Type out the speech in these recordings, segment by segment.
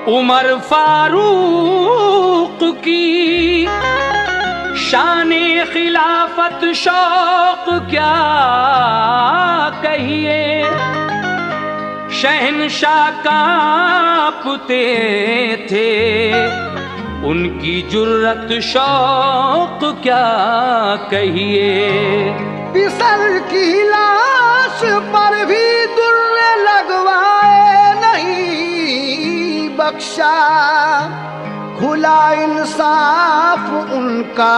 उमर फारूक की शाने खिलाफत शौक क्या कहिए, शहंशाह कांपते थे उनकी जुर्रत शौक क्या कहिए। पिसल की लाश पर भी दुर्रे लगवाए नहीं बख्शा, खुला इंसाफ उनका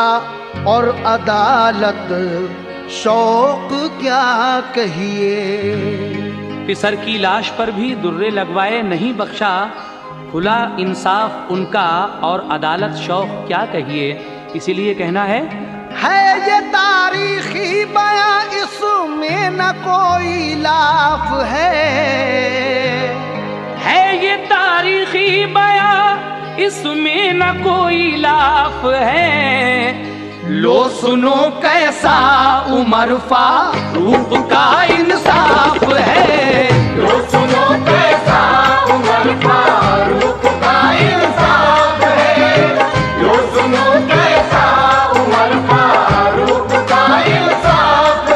और अदालत शौक क्या कहिए। पिसर की लाश पर भी दुर्रे लगवाए नहीं बख्शा, खुला इंसाफ उनका और अदालत शौक क्या कहिए। इसीलिए कहना है ये तारीखी बयां इसमें न कोई लाफ है ये तारीखी बयां इसमें न कोई लाफ है। लो सुनो कैसा उमर फारूक का इंसाफ है, लो सुनो कैसा उमर फारूक का इंसाफ है, लो सुनो कैसा उमर फारूक का इंसाफ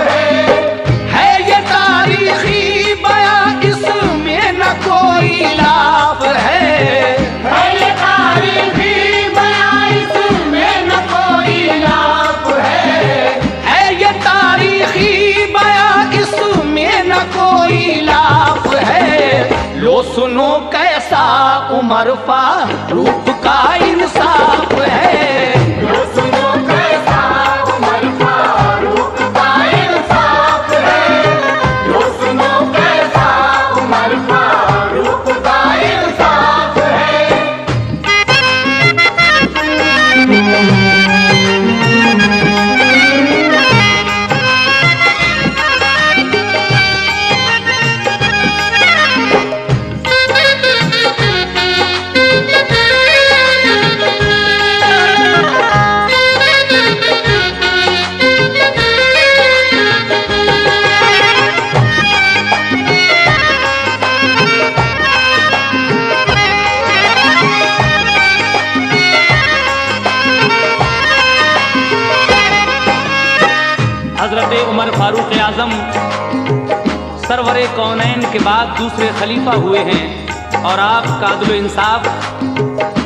है ये तारीखी बयां इसमें न कोई लाफ है ये तारीखी बयां इसमें न कोई लाफ है ये तारीखी बयां इसमें न कोई लाफ है। लो सुनो कैसा उमर फारूक का इंसाफ है, लो सुनो कैसा उमर फारूक का इंसाफ है, लो सुनो कैसा उमर फारूक का इंसाफ है। हजरत उमर फारूक आजम सरवरे कौनैन के बाद दूसरे खलीफा हुए हैं और आप कादिल इंसाफ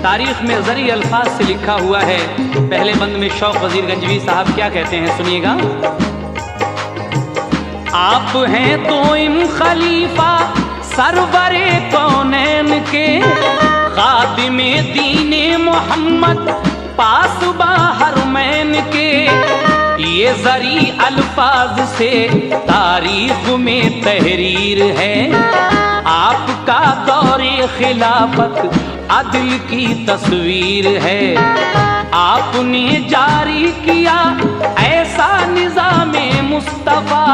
तारीख में ज़री अल्फाज से लिखा हुआ है। पहले बंद में शौक वजीर गंजवी साहब क्या कहते हैं, सुनिएगा। आप हैं तो इन खलीफा सरवरे कौनैन के, खादिमे दीने मोहम्मद पासबा हरमैन के। ये ज़री अल्फाज से तारीख में तहरीर है, आपका दौरे खिलाफत अदल की तस्वीर है। आपने जारी किया ऐसा निज़ामे मुस्तफ़ा,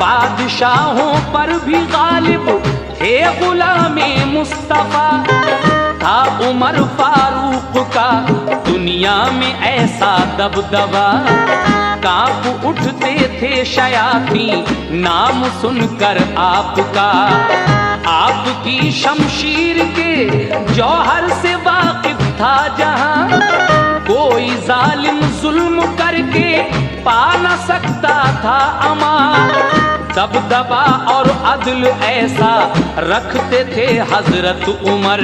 बादशाहों पर भी गालिब थे गुलामे मुस्तफ़ा। था उमर फारूक का दुनिया में ऐसा दबदबा, कांप उठते थे शयाती नाम सुनकर आपका। आपकी शमशीर के जौहर से वाकिफ था जहां, कोई जालिम जुल्म करके पा न सकता था अमान। दबदबा और अदल ऐसा रखते थे हजरत उमर,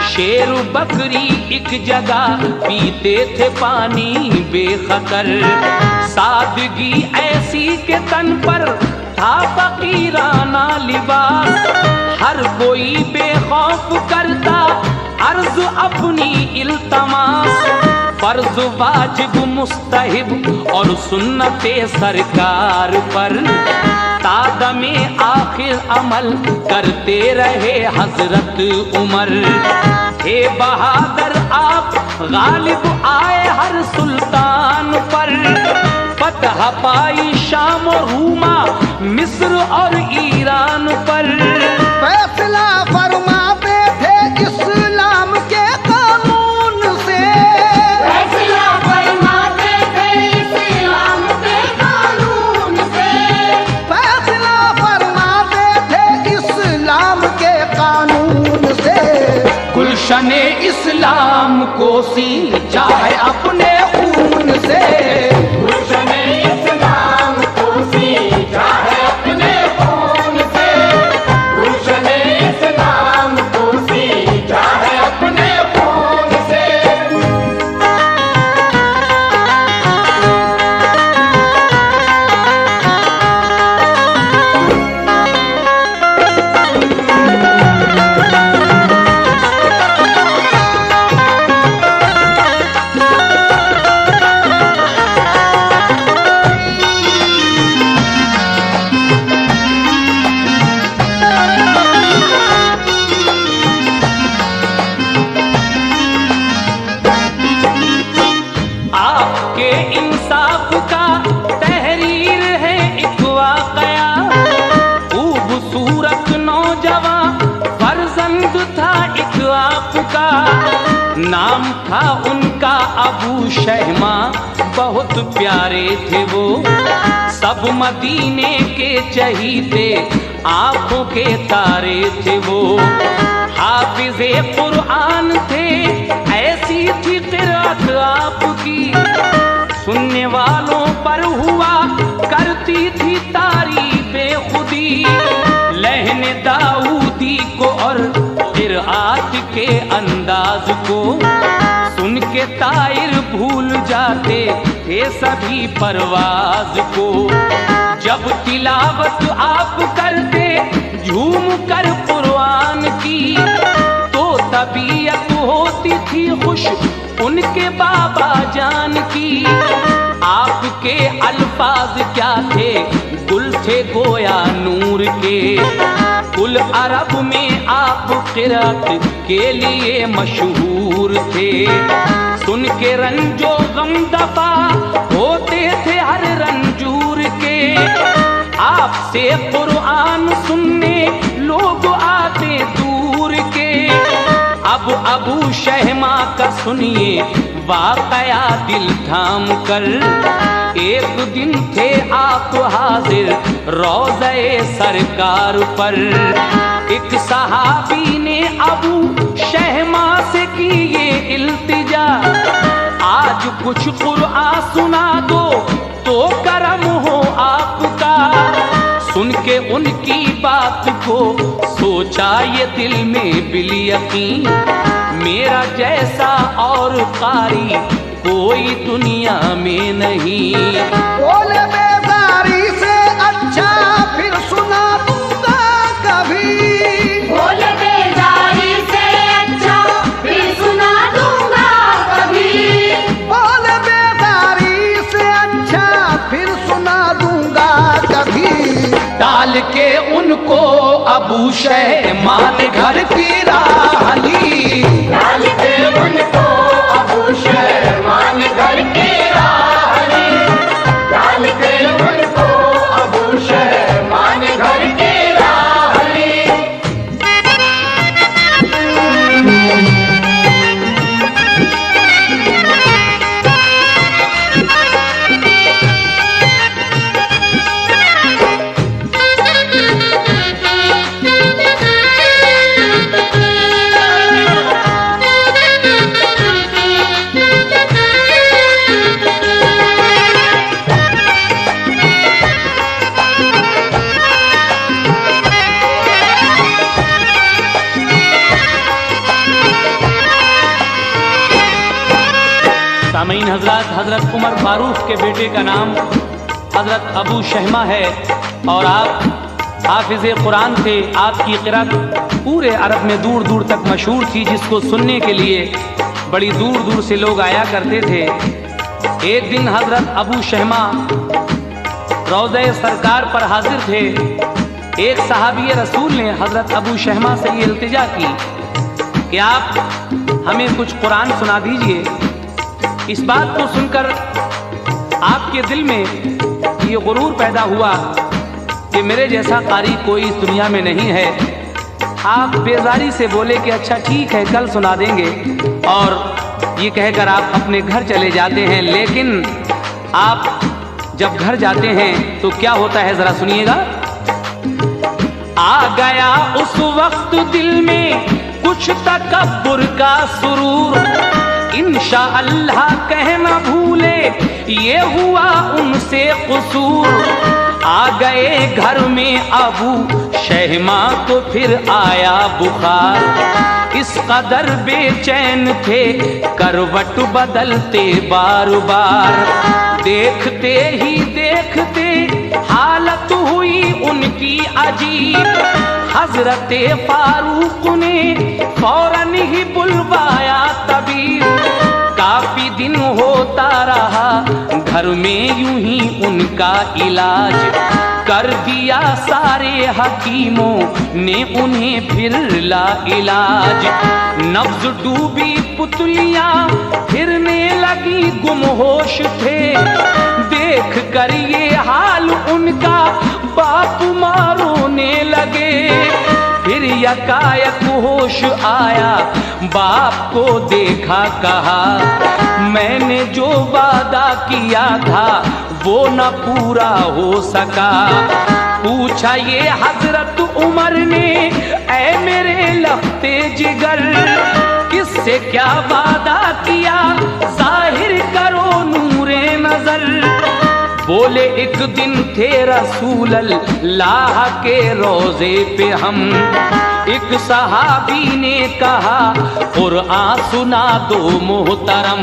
शेर बकरी एक जगह पीते थे पानी बेखतर। सादगी ऐसी के तन पर था फकीराना लिबास, हर कोई बेखौफ करता अर्ज अपनी इल्तमास। फर्ज वाजिब मुस्तहिब और सुन्नते सरकार पर तादमे आखिर अमल करते रहे हजरत उमर। हे बहादुर आप गालिब आए हर सुल्तान पर, फतह पाई शाम रूमा मिस्र और ईरान पर। फैसला फरमाते थे इस्लाम के कानून से, फैसला फरमाते थे इस्लाम के कानून से, फैसला फरमाते थे इस्लाम के कानून से। गुलशने इस्लाम को सींचा है अपने खून से। गुलशने इस्लाम को सींचा है अपने खून से। गुलशने इस्लाम को सींचा है अपने खून से। आपके इंसाफ का तहरीर है एक वाकया। खूबसूरत नौजवान फर्जंद था एक आपका। नाम था उनका अबू शहमा, बहुत प्यारे थे वो। सब मदीने के चहीते, आंखों के तारे थे वो। हाफिज़े कुरान थे, ऐसी थी क़िरात आपकी। सुनने वालों पर हुआ करती थी तारीफ़े खुदी। लहने दाऊदी को और क़िरात के अंदाज को सुन के तायर भूल जाते थे सभी परवाज को। जब तिलावत आप करते झूम कर कुरान की, तो तबीयत होती थी खुश उनके बाबा जान की। आपके अल्फाज क्या थे, गुल थे गोया नूर के। कुल अरब में आप क़िरात के लिए मशहूर थे। सुन के रंजो गम दफा होते थे हर रंजूर के। आपसे कुरान सुनने लोग आते दूर के। अब अबू शहमा का सुनिए वाकया दिल थाम कर। एक दिन थे आप हाजिर रोज़े सरकार पर। एक सहाबी ने अबू शहमा से की ये इल्तिजा, आज कुछ कुरान सुना दो तो करम हो आपका। सुन के उनकी बात को सोचा ये दिल में बिल यकीन, मेरा जैसा और कारी कोई दुनिया में नहीं। बोले बेजारी से अच्छा फिर सुना दूंगा कभी। बोले बेजारी से अच्छा फिर सुना दूंगा कभी। बोले बेजारी से अच्छा फिर सुना दूंगा कभी। डाल के उनको अबू शहमा ने घर की राह ली। डाल के उनको अबू शहमा ने घर की राह ली। डाल के उनको अबू शहमा ने घर की राह ली। सामीन हजरत, हजरत उमर फारूक के बेटे का नाम हजरत अबू शहमा है और आप हाफिज़े कुरान थे। आपकी क़िरात पूरे अरब में दूर दूर तक मशहूर थी, जिसको सुनने के लिए बड़ी दूर दूर से लोग आया करते थे। एक दिन हजरत अबू शहमा रोज़े सरकार पर हाजिर थे। एक सहाबी रसूल ने हजरत अबू शहमा से ये इल्तिजा की कि आप हमें कुछ कुरान सुना दीजिए। इस बात को सुनकर आपके दिल में ये गुरूर पैदा हुआ कि मेरे जैसा कारी कोई इस दुनिया में नहीं है। आप बेजारी से बोले कि अच्छा ठीक है, कल सुना देंगे, और ये कहकर आप अपने घर चले जाते हैं। लेकिन आप जब घर जाते हैं तो क्या होता है, जरा सुनिएगा। आ गया उस वक्त दिल में कुछ तकब्बुर का सुरूर, इंशा अल्लाह कहना भूले ये हुआ उनसे कसूर। आ गए घर में अबू शहमा तो फिर आया बुखार, इस कदर बेचैन थे करवट बदलते बार बार। देखते ही देखते हालत हुई उनकी अजीब, हजरते फारूक ने फौरन ही बुलवाया तबीब। काफी दिन होता रहा घर में यूं ही उनका इलाज, कर दिया सारे हकीमों ने उन्हें फिर ला इलाज। नब्ज डूबी पुतलियां फिरने लगी गुमहोश थे, देख कर ये हाल उनका बाप मारोने लगे। फिर यकायक होश आया बाप को देखा, कहा मैंने जो वादा किया था वो न पूरा हो सका। पूछा ये हजरत उमर ने ऐ मेरे लफ्ते जिगर, किससे क्या वादा किया जाहिर करो नूरे नजर। बोले एक दिन थे रसूल अल्लाह के रोजे पे हम, एक सहाबी ने कहा कुरआन सुना दो मोहतरम।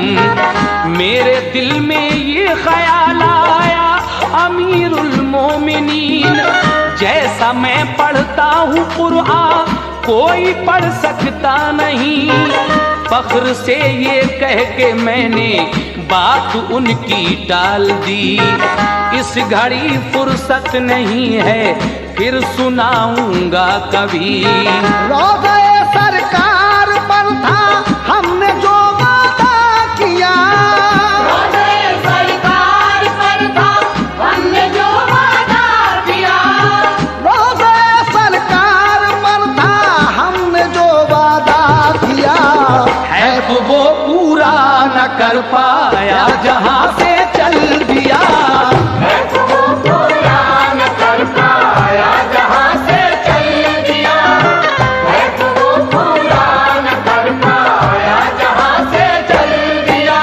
मेरे दिल में ये ख्याल आया अमीरुल मोमिनीन, जैसा मैं पढ़ता हूँ कुरआन कोई पढ़ सकता नहीं। फख्र से ये कह के मैंने बात उनकी टाल दी, इस घड़ी फुर्सत नहीं है फिर सुनाऊंगा कभी। रोज़े सरकार पर था हमने जो वादा किया, रोज़े सरकार पर था हमने जो वादा किया। रोज़े सरकार पर था हमने जो वादा किया। है वो पूरा न कर पाया जहां से चल दिया, है तो वो पूरा न कर पाया जहां से चल दिया। है तो वो पूरा न कर पाया जहां से चल दिया।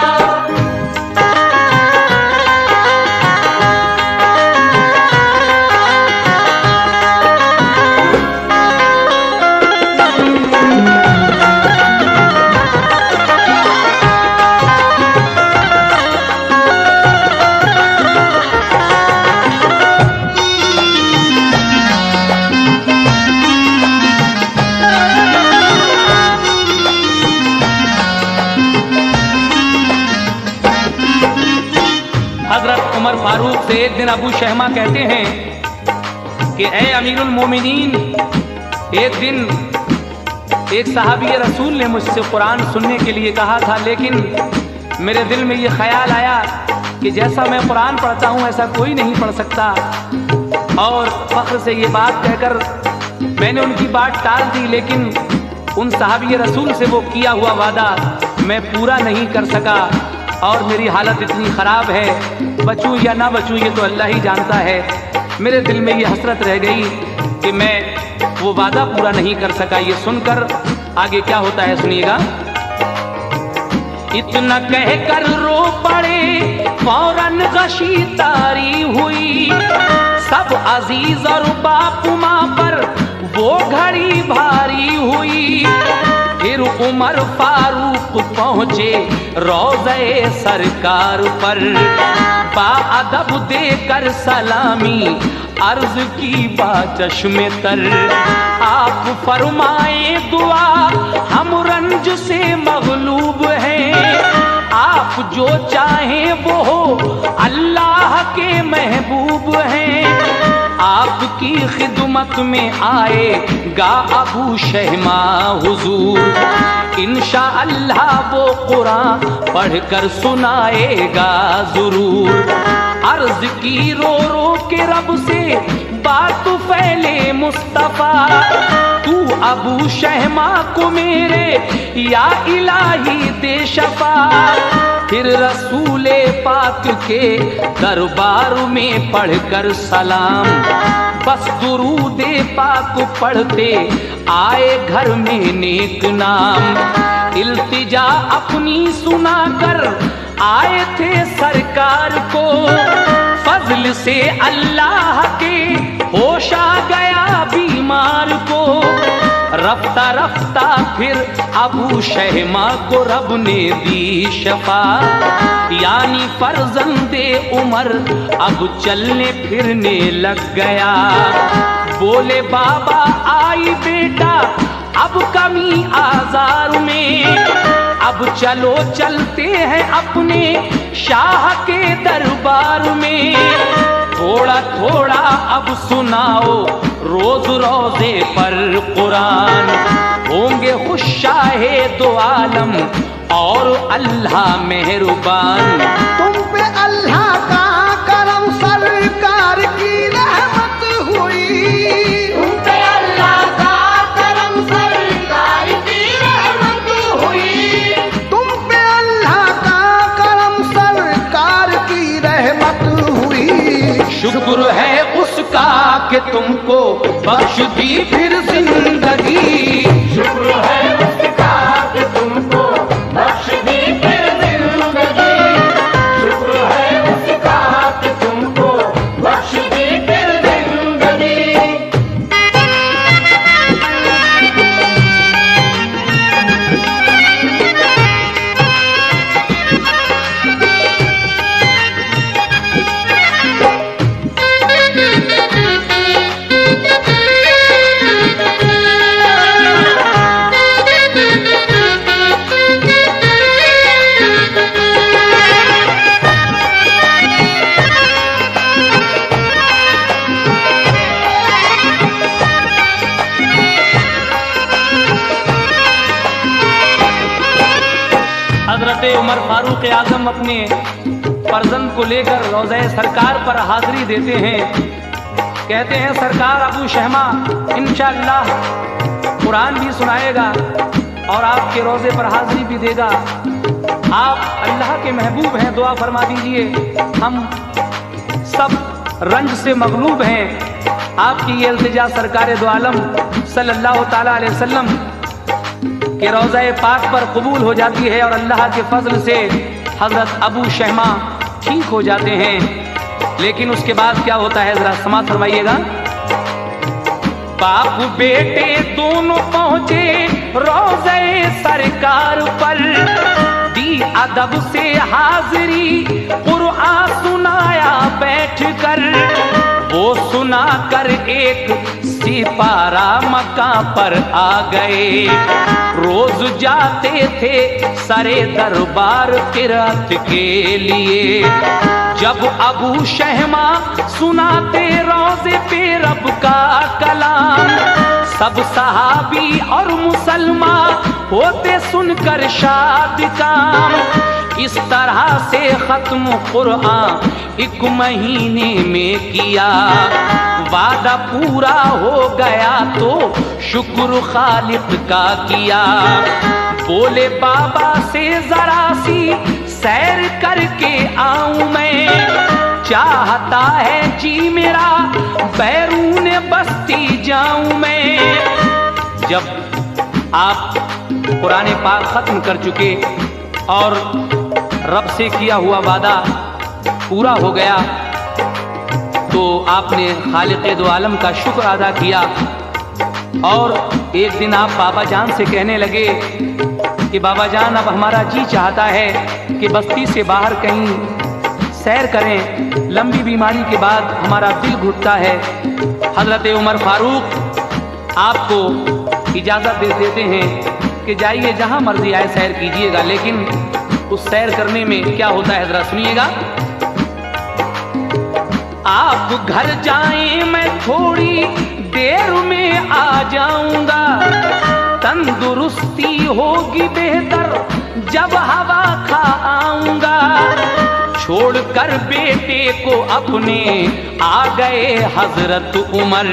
हजरत उमर फारूक से एक दिन अबू शहमा कहते हैं कि ए अमीरुल मोमिनीन, एक दिन एक सहाबी रसूल ने मुझसे कुरान सुनने के लिए कहा था, लेकिन मेरे दिल में ये ख्याल आया कि जैसा मैं कुरान पढ़ता हूँ ऐसा कोई नहीं पढ़ सकता। और फख्र से ये बात कहकर मैंने उनकी बात टाल दी, लेकिन उन सहाबी रसूल से वो किया हुआ वादा मैं पूरा नहीं कर सका। और मेरी हालत इतनी ख़राब है, बचूं या ना बचूं ये तो अल्लाह ही जानता है। मेरे दिल में ये हसरत रह गई कि मैं वो वादा पूरा नहीं कर सका। ये सुनकर आगे क्या होता है सुनिएगा। इतना कहकर रो पड़े फौरन गशी तारी हुई, सब अजीज और बाप माँ पर वो घड़ी भारी हुई। फिर उमर फारूक पहुँचे रोज़े सरकार पर, बाअदब देकर सलामी अर्ज की बाचश्मे तर। आप फरमाए दुआ हम रंज से मगलूब हैं, आप जो चाहें वो हो अल्लाह के महबूब हैं। आपकी खिदमत में आएगा अबू शहमा हुजूर, इंशाअल्लाह वो कुरान पढ़कर सुनाएगा जरूर। अर्ज की रो रो के रब से बात फैले मुस्तफा, तू अबू शहमा को मेरे या इलाही दे शफा। फिर रसूले पाक के दरबार में पढ़कर सलाम बस दुरूदे पाक पढ़ते आए घर में नेक नाम। इल्तिजा अपनी सुनाकर आए थे सरकार को, फजल से अल्लाह के होश आ गया बीमार को। रफ्ता रफ्ता फिर अबू शहमा को रब ने दी शफा, यानी फर्जंदे उमर अब चलने फिरने लग गया। बोले बाबा आई बेटा अब कमी आजार में, अब चलो चलते हैं अपने शाह के दरबार में। थोड़ा थोड़ा अब सुनाओ रोज रोजे पर कुरान, होंगे खुश शाहे दो आलम और अल्लाह मेहरबान। तुम पे अल्लाह का करम सरकार की रहमत हुई, तुम पे अल्लाह का करम सरकार की रहमत हुई। तुम पे अल्लाह का करम सरकार की रहमत हुई। शुक्र है उसका कि तुमको बख्श दी फिर जिंदगी, शुक्र है उसका कि तुमको बख्श दी फिर जिंदगी, शुक्र है उसका कि तुमको बख्श दी फिर जिंदगी। हजरत उमर फारूक आजम अपने फर्जंद को लेकर रोज़े सरकार पर हाजिरी देते हैं। कहते हैं सरकार अबू शहमा इंशाअल्लाह कुरान भी सुनाएगा और आपके रोज़े पर हाजिरी भी देगा। आप अल्लाह के महबूब हैं, दुआ फरमा दीजिए। हम सब रंज से मगलूब हैं। आपकी ये इल्तिजा सरकार दो आलम सल्लल्लाहु ताला अलैहि वसल्लम के रोज़ा पाक पर कबूल हो जाती है और अल्लाह के फजल से हजरत अबू शहमा ठीक हो जाते हैं। लेकिन उसके बाद क्या होता है जरा समाअत फरमाइएगा। बाप बेटे दोनों पहुंचे रोज़े सरकार पर, दी अदब से हाजिरी कुरान सुनाया बैठकर। वो सुना कर एक सिपारा मक्का पर आ गए, रोज जाते थे सरे दरबार किरात के लिए। जब अबू शहमा सुनाते रोजे पे रब का कलाम, सब सहाबी और मुसलमान होते सुनकर शाद काम। इस तरह से खत्म कुरान 1 महीने में किया, वादा पूरा हो गया तो शुक्र खालिक का किया। बोले बाबा से जरा सी सैर करके आऊं मैं, चाहता है जी मेरा बैरून बस्ती जाऊं मैं। जब आप कुरान पाक खत्म कर चुके और रब से किया हुआ वादा पूरा हो गया तो आपने खालिक दो आलम का शुक्र अदा किया। और एक दिन आप बाबा जान से कहने लगे कि बाबा जान अब हमारा जी चाहता है कि बस्ती से बाहर कहीं सैर करें, लंबी बीमारी के बाद हमारा दिल घुटता है। हजरत उमर फारूक आपको इजाज़त दे देते हैं कि जाइए जहां मर्जी आए सैर कीजिएगा, लेकिन उस सैर करने में क्या होता है जरा सुनिएगा। आप घर जाएं मैं थोड़ी देर में आ जाऊंगा, तंदुरुस्ती होगी बेहतर जब हवा खा आऊंगा। छोड़कर बेटे को अपने आ गए हजरत उमर,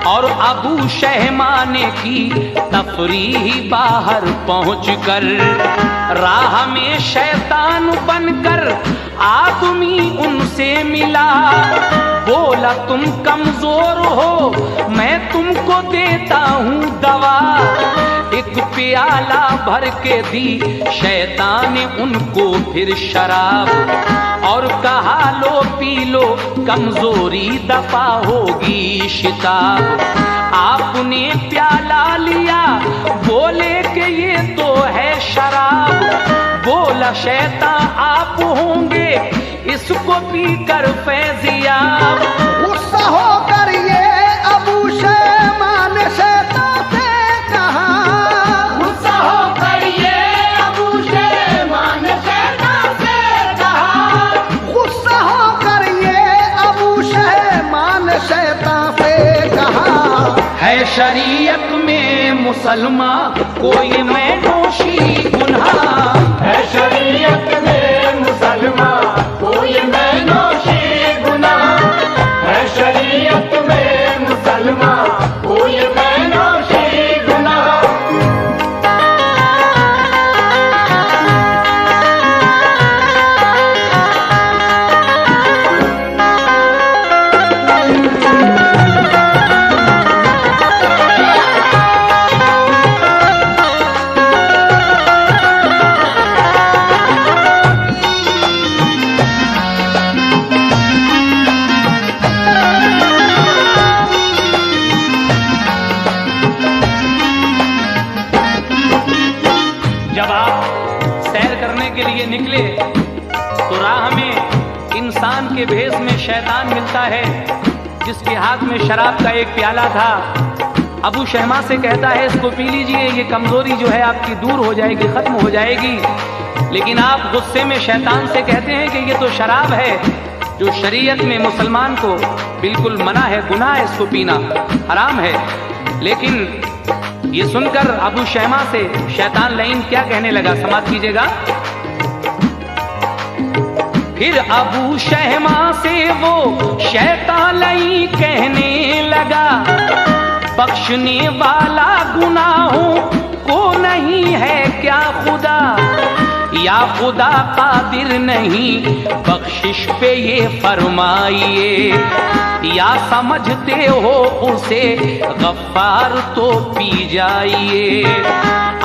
और अबू शहमाने की तफरीह बाहर पहुंचकर राह में शैतान बनकर आदमी उनसे मिला। बोला तुम कमजोर हो, मैं तुमको देता हूँ दवा। एक प्याला भर के दी शैतान ने उनको फिर शराब, और कहा लो पी लो कमजोरी दफा होगी शिताब। आपने प्याला लिया, बोले कि ये तो है शराब। बोला शैतान आप होंगे इसको पीकर फैजियाब। गुस्सा होकर ये अबू शैमान शैतान से कहा, गुस्सा होकर ये अबू शैमान शैतान से कहा, गुस्सा होकर ये अबू शैमान शैतान से कहा। है शरीयत में मुसलमान कोई मैं दोषी गुनाह, है शरीयत में मुसलमान कोई मैं दोषी गुनाह, है शरीयत में मुसलमान कोई मैं दोषी गुनाह। जब आप सैर करने के लिए निकले तो राह में इंसान के भेष में शैतान मिलता है, जिसके हाथ में शराब का एक प्याला था। अबू शहमा से कहता है इसको पी लीजिए, ये कमजोरी जो है आपकी दूर हो जाएगी, खत्म हो जाएगी। लेकिन आप गुस्से में शैतान से कहते हैं कि ये तो शराब है, जो शरीयत में मुसलमान को बिल्कुल मना है, गुनाह है, इसको पीना हराम है। लेकिन ये सुनकर अबू शहमा से शैतान लईन क्या कहने लगा, समाप्त कीजिएगा। फिर अबू शहमा से वो शैतान लईन कहने लगा, बख्शने वाला गुनाहों को नहीं है क्या खुदा, या खुदा कादिर नहीं बख्शिश पे ये फरमाइए, या समझते हो उसे गफ्फार तो पी जाइए।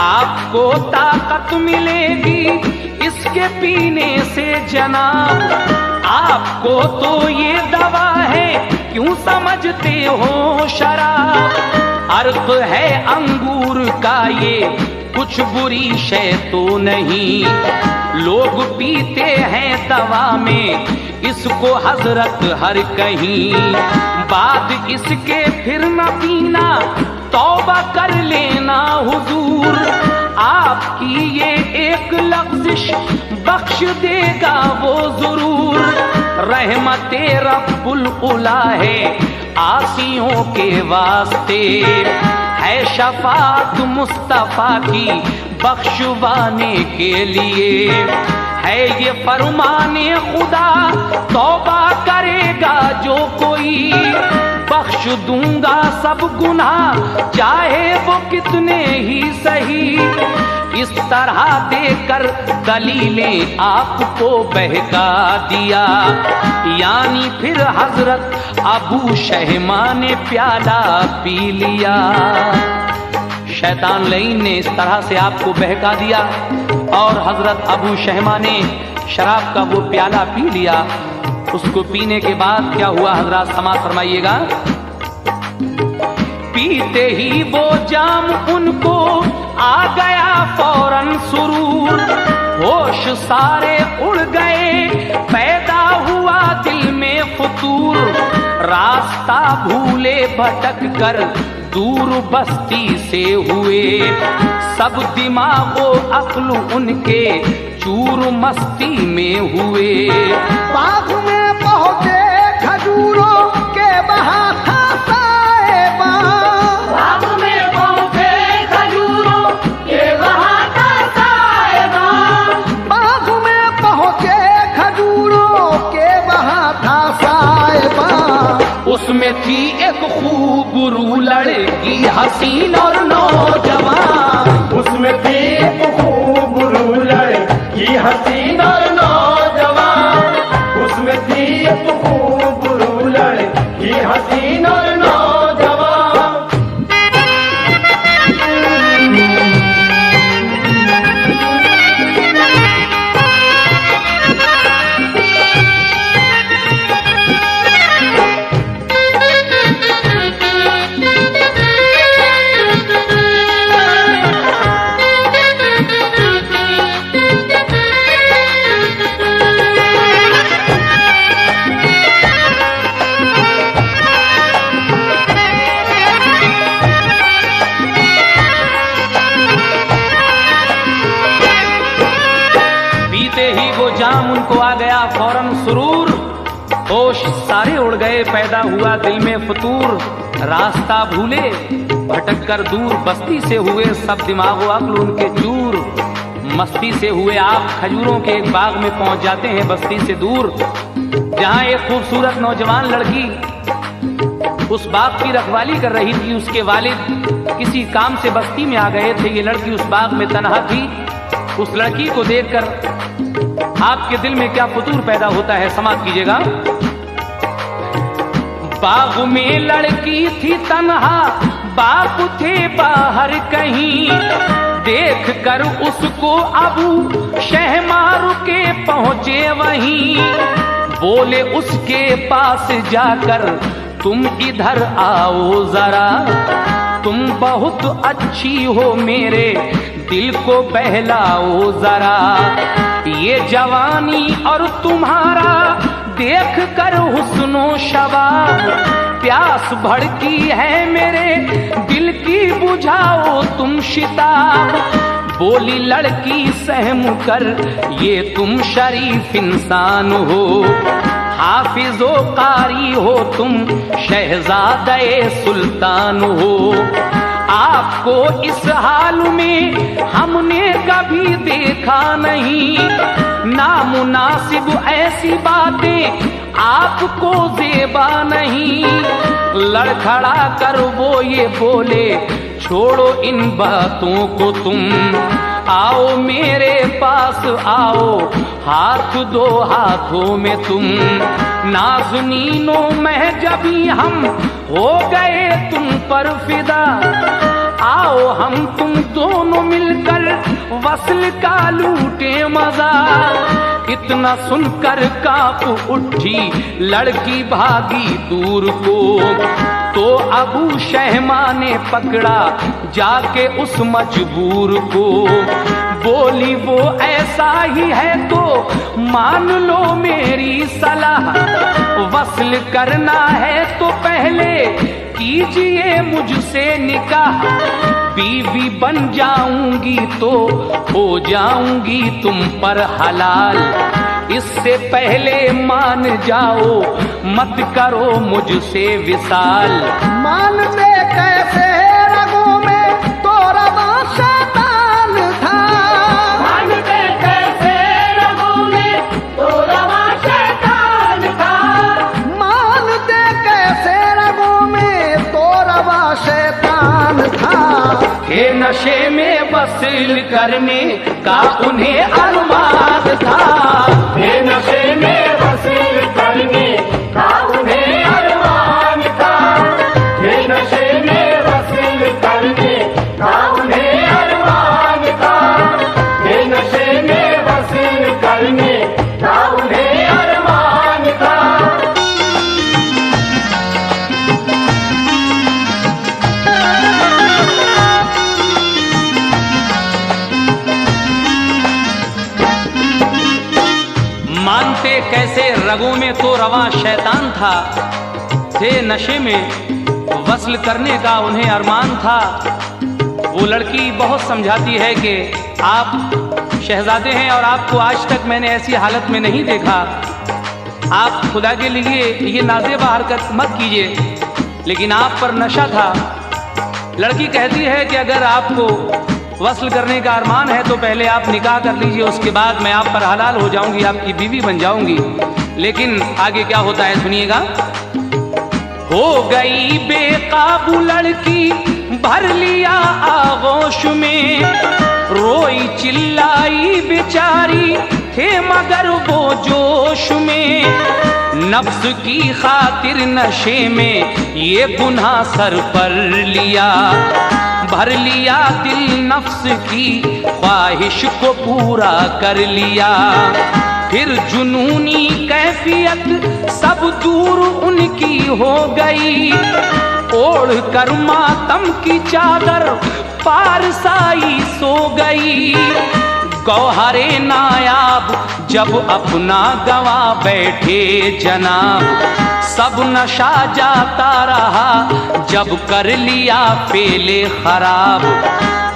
आपको ताकत मिलेगी इसके पीने से जनाब, आपको तो ये दवा है क्यों समझते हो शराब। अर्क है अंगूर का ये कुछ बुरी शय तो नहीं, लोग पीते हैं दवा में इसको हजरत हर कहीं। बाद इसके फिर न पीना, तौबा कर लेना हुजूर, आपकी ये एक लफ्ज़िश बख्श देगा वो जरूर। रहमते रब्बुल उला है आसियों के वास्ते, है शफात मुस्तफा की बख्शवाने के लिए, है ये फरमाने खुदा तौबा करेगा जो कोई, बख्श दूंगा सब गुनाह चाहे वो कितने ही सही। इस तरह देकर दलीलें आपको बहका दिया, यानी फिर हजरत अबू शहमा ने प्याला पी लिया। शैतान लईन ने इस तरह से आपको बहका दिया और हजरत अबू शहमा ने शराब का वो प्याला पी लिया। उसको पीने के बाद क्या हुआ हजरत समाज फरमाइएगा। पीते ही वो जाम उनको आ गया फौरन सुरूर, होश सारे उड़ गए पैदा हुआ दिल में फुतूर। रास्ता भूले भटक कर दूर बस्ती से हुए, सब दिमागो अक्ल उनके चूर मस्ती में हुए। बाग में पहुंचे खजूरों के बहा था साहिबा, बाग में पहुंचे खजूरों के बहा था साहिबा, बाग में पहुंचे खजूरों हसीन और नौजवान। उसमें थी एक खूब लड़की हसीन और नौजवान, उसमें थी एक खूब लड़की हसीन और नौजवान। जाम उनको आ गया फौरन सुरूर, होश सारे उड़ गए, पैदा हुआ दिल में फतूर। रास्ता भूले भटक कर दूर, बस्ती से हुए सब दिमाग व अक्ल उनके चूर। मस्ती से हुए आप खजूरों के एक बाग में पहुंच जाते हैं बस्ती से दूर, जहां एक खूबसूरत नौजवान लड़की उस बाग की रखवाली कर रही थी। उसके वालिद किसी काम से बस्ती में आ गए थे। ये लड़की उस बाग में तन्हा थी। उस लड़की को देखकर आपके दिल में क्या फतूर पैदा होता है, समाप्त कीजिएगा। बाग में लड़की थी तन्हा, बाप थे बाहर कहीं। देख कर उसको अबू शहमार के पहुंचे वहीं। बोले उसके पास जाकर तुम इधर आओ जरा, तुम बहुत अच्छी हो मेरे दिल को बहलाओ जरा। ये जवानी और तुम्हारा देख कर हुस्नो शबाब, प्यास भड़की है मेरे दिल की बुझाओ तुम शिताब। बोली लड़की सहम कर ये तुम शरीफ इंसान हो, हाफिजो कारी हो तुम शहजादे सुल्तान हो। आपको इस हाल में हमने कभी देखा नहीं, नामुनासिब ऐसी बातें आपको ज़ेबा नहीं। लड़खड़ा कर वो ये बोले छोड़ो इन बातों को तुम, आओ मेरे पास आओ हाथ दो हाथों में तुम। नाज़नीनो महजबी हम हो गए तुम पर फिदा, आओ हम तुम दोनों मिलकर वस्ल का लूटे मजा। इतना सुनकर कांप उठी लड़की भागी दूर को, तो अबू शहमा ने पकड़ा जाके उस मजबूर को। बोली वो ऐसा ही है तो मान लो मेरी सलाह, वस्ल करना है तो पहले कीजिए मुझसे निकाह। बीवी बन जाऊंगी तो हो जाऊंगी तुम पर हलाल, इससे पहले मान जाओ मत करो मुझसे विसाल। मान दे कैसे रगों में तो रवा शैतान था, मान दे कैसे रगों में तो रवा शैतान था। मान दे कैसे रगों में तो रवा शैतान था। के नशे में वसूल करने का उन्हें अरमान था, ये नशे में वसूल करने का उन्हें अरमान था। ये नशे में वसूल करने का उन्हें अरमान था। ये नशे में वसूल करने का उन्हें अरमान था। मानते कैसे रगों में तो रवा शैतान था, थे नशे में वस्ल करने का उन्हें अरमान था। वो लड़की बहुत समझाती है कि आप शहजादे हैं और आपको आज तक मैंने ऐसी हालत में नहीं देखा, आप खुदा के लिए ये नाज़ेबा हरकत मत कीजिए, लेकिन आप पर नशा था। लड़की कहती है कि अगर आपको वस्ल करने का अरमान है तो पहले आप निकाह कर लीजिए, उसके बाद मैं आप पर हलाल हो जाऊंगी, आपकी बीवी बन जाऊंगी। लेकिन आगे क्या होता है सुनिएगा। हो गई बेकाबू लड़की भर लिया आगोश में, रोई चिल्लाई बेचारी थे मगर वो जोश में। नफ्स की खातिर नशे में ये गुनाह सर पर लिया, भर लिया दिल नफ्स की ख्वाहिश को पूरा कर लिया। फिर जुनूनी कैफियत सब दूर उनकी हो गई, ओढ़ कर मातम की चादर पारसाई सो गई। गौहरे नायाब जब अपना गवा बैठे जनाब, सब नशा जाता रहा जब कर लिया फेले खराब।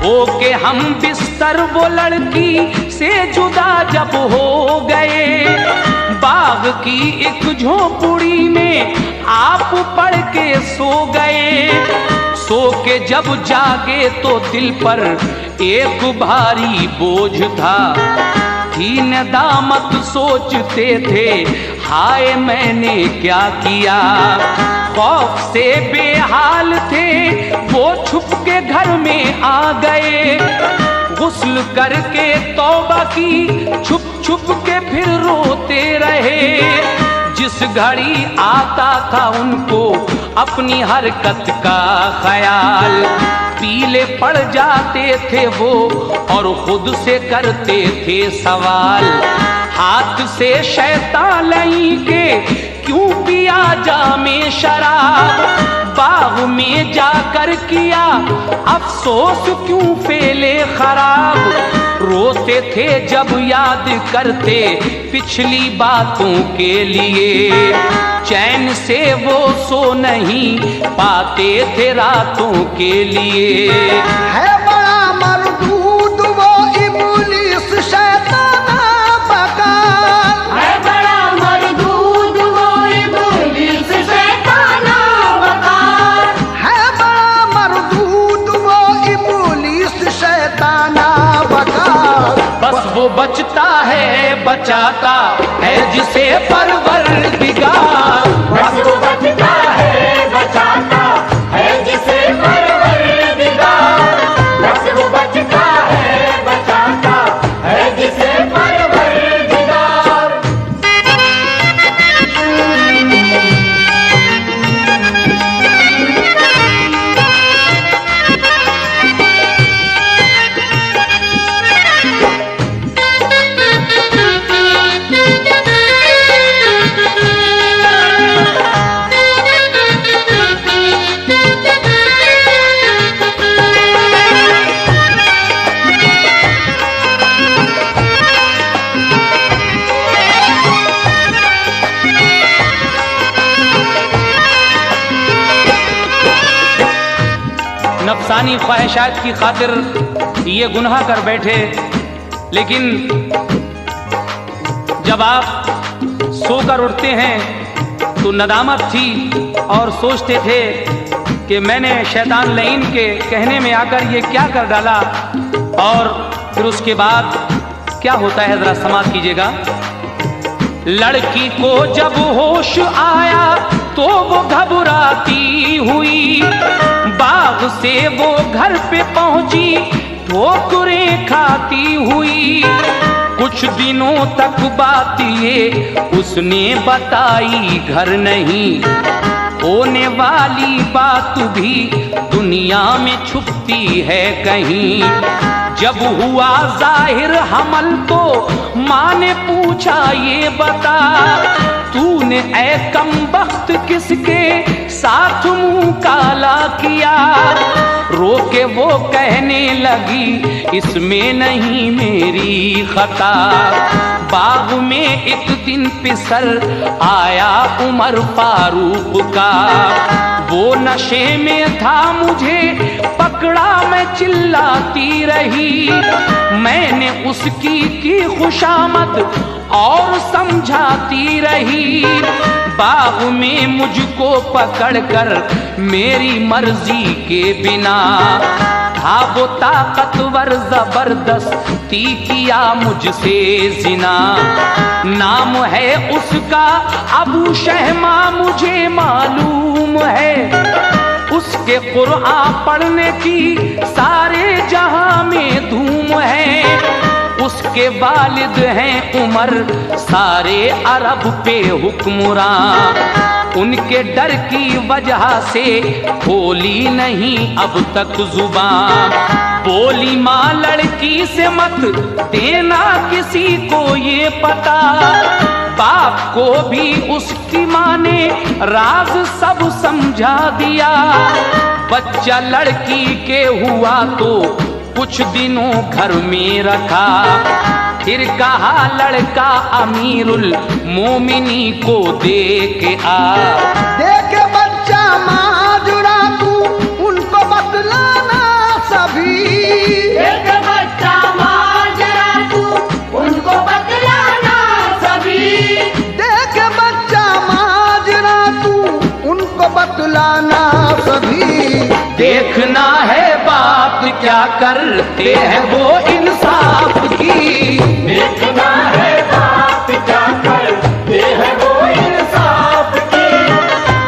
होके हम बिस्तर वो लड़की से जुदा जब हो गए, बाग की एक झोपड़ी में आप पड़ के सो गए। सो के जब जागे तो दिल पर एक भारी बोझ था, थी नदामत सोचते थे हाय मैंने क्या किया। खौफ से बेहाल थे वो छुप के घर में आ गए, गुस्ल करके तौबा की छुप छुप के फिर रोते रहे। जिस घड़ी आता था उनको अपनी हरकत का ख्याल, पीले पड़ जाते थे वो और खुद से करते थे सवाल। हाथ से शैतान लई के क्यों पिया जामे शराब, बाग में जाकर किया अफसोस क्यों फेले खराब। रोते थे जब याद करते पिछली बातों के लिए, चैन से वो सो नहीं पाते थे रातों के लिए। है बड़ा मरदूद वो इब्लीस शैताना बकार, है बड़ा मरदूद वो इब्लीस शैताना बकार, है बड़ा मरदूद वो इब्लीस शैताना बकार। बस वो बचता है बचाता है जिसे परवरदिगार, बस वो बचता है बचाता है जिसे परवरदिगार, बस वो बचता है बचाता है जिसे परवरदिगार। नफसानी ख्वाहिशात की खातिर ये गुनाह कर बैठे, लेकिन जब आप सोकर उठते हैं तो नदामत थी और सोचते थे कि मैंने शैतान लईन के कहने में आकर ये क्या कर डाला। और फिर उसके बाद क्या होता है जरा समाप्त कीजिएगा। लड़की को जब होश आया तो वो घबराती हुई, बाग से वो घर पे पहुंची ठोकरें खाती हुई। कुछ दिनों तक बात ये उसने बताई घर नहीं, होने वाली बात भी दुनिया में छुपती है कहीं। जब हुआ जाहिर हमल तो माँ ने पूछा ये बता, तूने ऐ कमबख्त किसके साथ मुंह काला किया। रोके वो कहने लगी इसमें नहीं मेरी खता। बाग में एक दिन पिसल आया उमर फारूक का, वो नशे में था मुझे पकड़ा मैं चिल्लाती रही। मैंने उसकी की खुशामद और समझाती रही। बाग में मुझको पकड़कर मेरी मर्जी के बिना था वो ताकतवर जबरदस्ती किया मुझसे जिना। नाम है उसका अबू शहमा मुझे मालूम है, उसके कुरान पढ़ने की सारे जहां में धूम है। उसके वालिद हैं उमर सारे अरब पे हुक्मरां। उनके डर की वजह से खोली नहीं अब तक जुबान। बोली माँ लड़की से मत देना किसी को ये पता। बाप को भी उसकी माँ ने राज सब समझा दिया। बच्चा लड़की के हुआ तो कुछ दिनों घर में रखा। फिर कहा लड़का अमीरुल मोमिनी को दे के आ। देख बच्चा माजुरा तू उनको बतलाना सभी। एक बच्चा माजरा तू उनको बतलाना सभी। देख बच्चा माजरा तू उनको बतलाना सभी। देखना है बाप क्या करते हैं वो इंसाफ की। देखना है बाप क्या करते हैं वो इंसाफ की।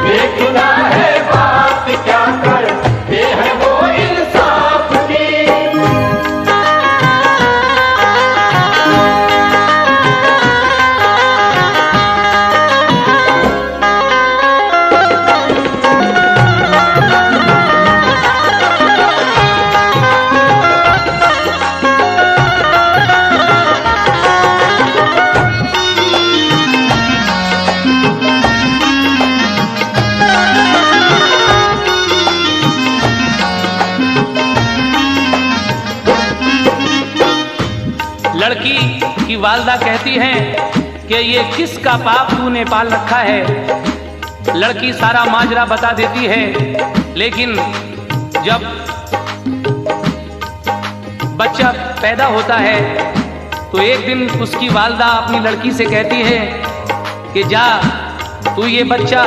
देखना है बाप क्या करते हैं वो इंसाफ की। लड़की की वालदा कहती है कि ये किसका पाप तूने पाल रखा है। लड़की सारा माजरा बता देती है, लेकिन जब बच्चा पैदा होता है तो एक दिन उसकी वालदा अपनी लड़की से कहती है कि जा तू ये बच्चा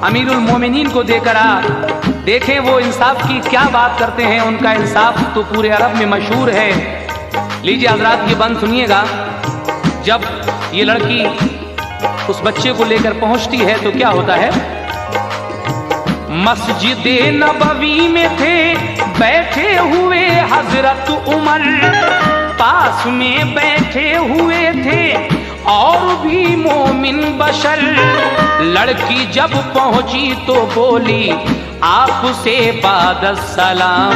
अमीरुल मोमिनीन को देकर आ। देखें वो इंसाफ की क्या बात करते हैं। उनका इंसाफ तो पूरे अरब में मशहूर है। लीजिए हजरात ये बंद सुनिएगा। जब ये लड़की उस बच्चे को लेकर पहुंचती है तो क्या होता है। मस्जिद नबवी में थे बैठे हुए हजरत उमर। पास में बैठे हुए थे और भी मोमिन बशर। लड़की जब पहुंची तो बोली आपसे बाद सलाम।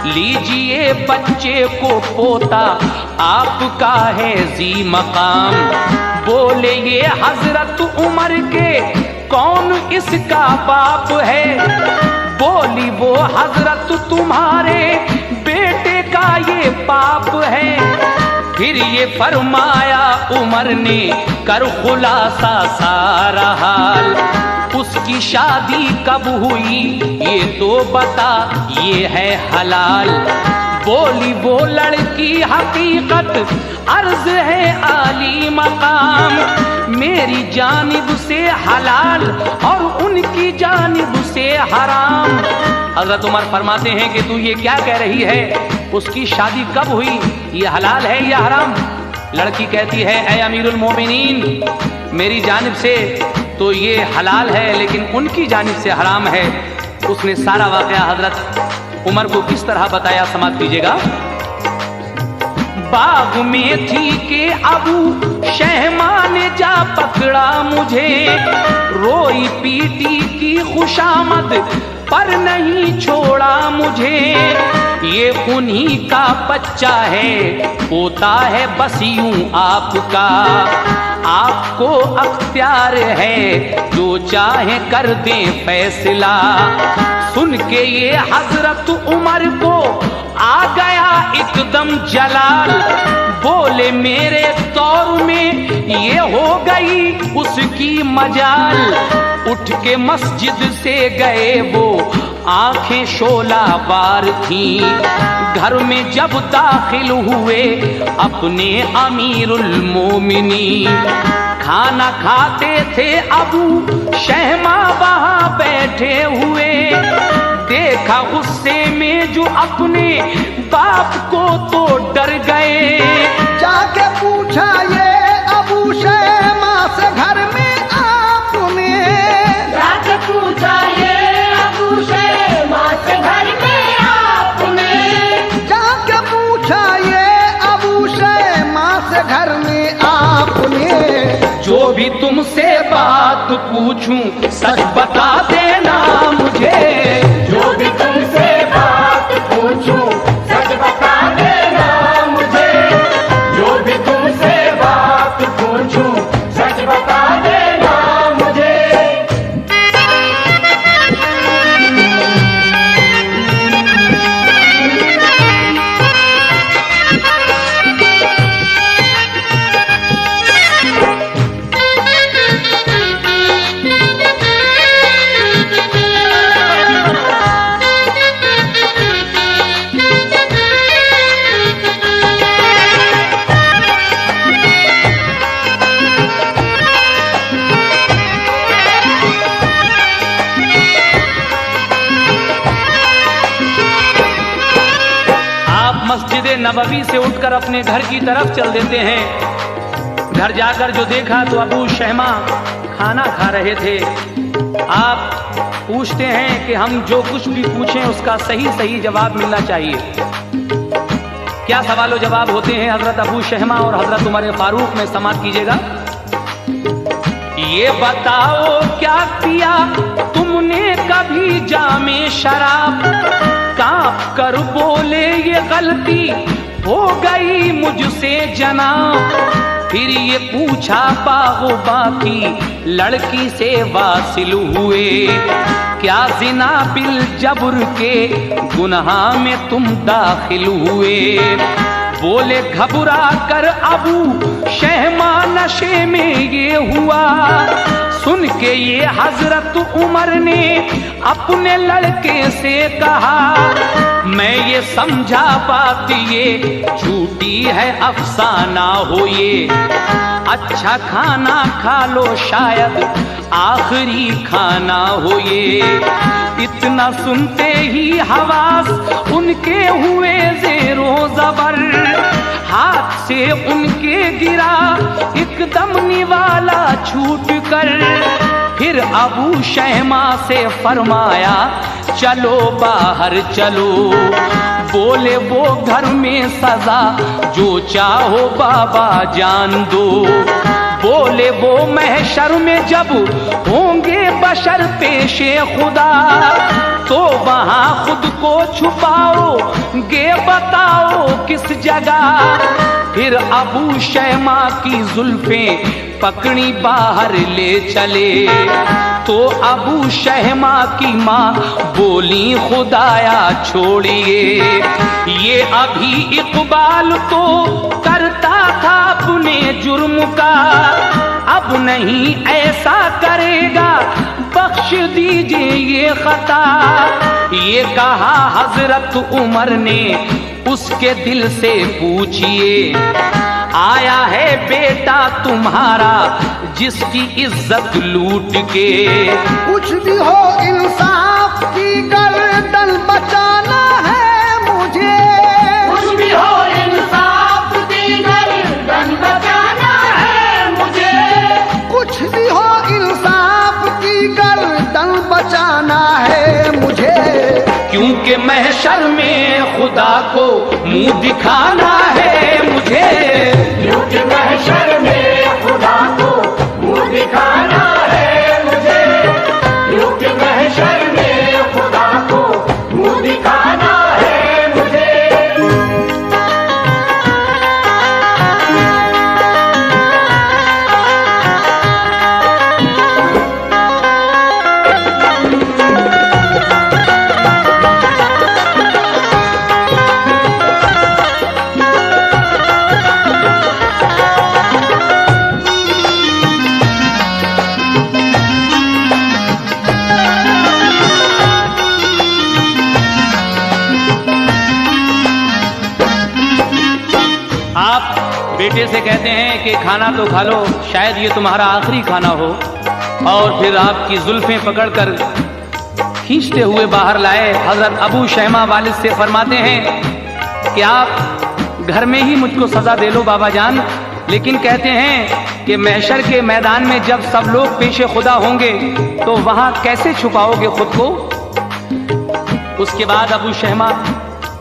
लीजिए बच्चे को पोता आपका है जी मकाम। बोले ये हजरत उमर के कौन इसका बाप है। बोली वो हजरत तुम्हारे बेटे का ये पाप है। फिर ये फरमाया उमर ने कर खुलासा सारा हाल। उसकी शादी कब हुई ये तो बता ये है हलाल। बोली वो लड़की हकीकत अर्ज है आली मकाम। मेरी जानिब से हलाल और उनकी जानिब से हराम। हजरत उमर फरमाते हैं कि तू ये क्या कह रही है। उसकी शादी कब हुई, ये हलाल है या हराम। लड़की कहती है ऐ अमीरुल मोमिनीन मेरी जानिब से तो ये हलाल है लेकिन उनकी जानिब से हराम है। उसने सारा वाकया हजरत उमर को किस तरह बताया समाप्त कीजिएगा। बाग में थी के अबू शहमा ने जा पकड़ा मुझे। रोई पीटी की खुशामद पर नहीं छोड़ा मुझे। ये उन्हीं का बच्चा है पोता है बस यूं आपका। आपको अख्तियार है जो चाहे कर दें फैसला। सुन के ये हजरत उमर को आ गया एकदम जलाल। बोले मेरे दौर में ये हो गई उसकी मजाल। उठ के मस्जिद से गए वो आंखें शोला बार थी। घर में जब दाखिल हुए अपने अमीरुल मोमिनी। खाना खाते थे अबू शहमा वहां बैठे हुए। देखा गुस्से में जो अपने बाप को तो डर गए। जाके पूछा ये अबू शहमा से घर में आपने। जाके पूछा ये अबू पूछूं सच बता देना मुझे। जो भी तुमसे बात पूछूं सच बता देना मुझे। जो भी तुमसे बात पूछूं सच बता देना मुझे। मस्जिद नबवी से उठकर अपने घर की तरफ चल देते हैं। घर जाकर जो देखा तो अबू शहमा खाना खा रहे थे। आप पूछते हैं कि हम जो कुछ भी पूछें उसका सही सही जवाब मिलना चाहिए। क्या सवाल जवाब होते हैं हजरत अबू शहमा और हजरत उमर फारूक में समाप्त कीजिएगा। ये बताओ क्या पिया तुमने कभी जामे शराब। कांप कर बोले ये गलती हो गई मुझसे जनाब। फिर ये पूछा बागो बाकी लड़की से वासिल हुए। क्या जिना बिल जबर के गुनाह में तुम दाखिल हुए। बोले घबरा कर अबू शहमा नशे में ये हुआ। सुन के ये हजरत उमर ने अपने लड़के से कहा मैं ये समझा बात ये झूठी है अफसाना हो ये। अच्छा खाना खा लो शायद आखिरी खाना हो ये। इतना सुनते ही हवास उनके हुए ज़ेरो ज़बर। हाथ से उनके गिरा एकदम निवाला छूट कर। फिर अबू शहमा से फरमाया चलो बाहर चलो। बोले वो घर में सजा जो चाहो बाबा जान दो। बोले वो महशर में जब होंगे बशर पेशे खुदा तो वहां खुद को छुपाओगे बताओ किस जगह। फिर अबू शहमा की जुल्फें पकड़ी बाहर ले चले तो अबू शहमा की माँ बोली खुदाया छोड़िए। ये अभी इकबाल तो करता था अपने जुर्म का अब नहीं ऐसा करेगा बख्श दीजिए ये खता। ये कहा हजरत उमर ने उसके दिल से पूछिए आया है बेटा तुम्हारा जिसकी इज्जत लूट के। कुछ भी हो इंसाफ की गर्दन बचाना है मुझे। कुछ भी हो इंसाफ की गर्दन बचाना है मुझे। कुछ भी हो इंसाफ की गर्दन बचाना है मुझे। क्योंकि महशर में खुदा को मुंह दिखाना है मुझे। क्योंकि महशर में खुदा को मुंह दिखाना है मुझे। क्योंकि महशर में खुदा को मुंह दिखाना है मुझे। बेटे से कहते हैं कि खाना तो खा लो शायद ये तुम्हारा आखिरी खाना हो। और फिर आपकी जुल्फें पकड़कर खींचते हुए बाहर लाए। हजरत अबू शहमा वालिद से फरमाते हैं कि आप घर में ही मुझको सजा दे लो बाबा जान। लेकिन कहते हैं कि महशर के मैदान में जब सब लोग पेशे खुदा होंगे तो वहां कैसे छुपाओगे खुद को। उसके बाद अबू शहमा